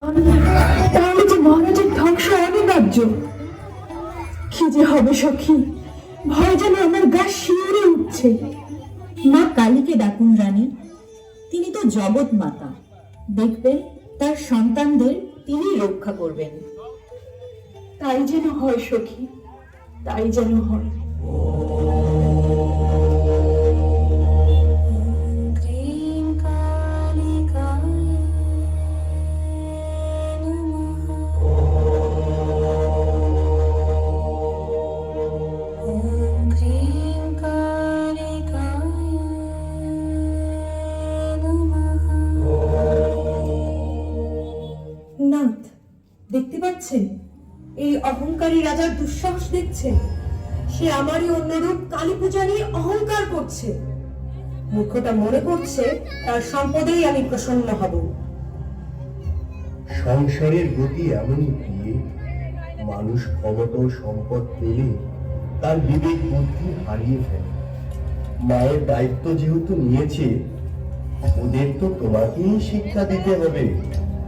তাহলে যে মহারাজের ধ্বংস অনিবার্য। কি যে হবে সখী, ভয় যেন আমার গা শিউরে উঠছে। মা কালীকে ডাকুন রানী, তিনি তো জগৎ মাতা, দেখবেন তার সন্তানদের তিনি রক্ষা করবেন। তাই যেন হয় সখী, তাই যেন হয়। নাথ, দেখতে পাচ্ছেন এই অহংকারী রাজার দুঃসাহস দেখছেন? সে আমারই অন্যরূপ কালী পূজা নিয়ে অহংকার করছে। মূর্খটা মনে করছে তার সম্পদেই আমি প্রসন্ন হব। সংসারের গতি এমনই প্রিয়ে, মানুষ ক্ষমতা ও সম্পদ পেলে তার বিবেক বুদ্ধি হারিয়ে ফেলে। মায়ের দায়িত্ব যেহেতু নিয়েছে, ওদের তো তোমাকেই শিক্ষা দিতে হবে।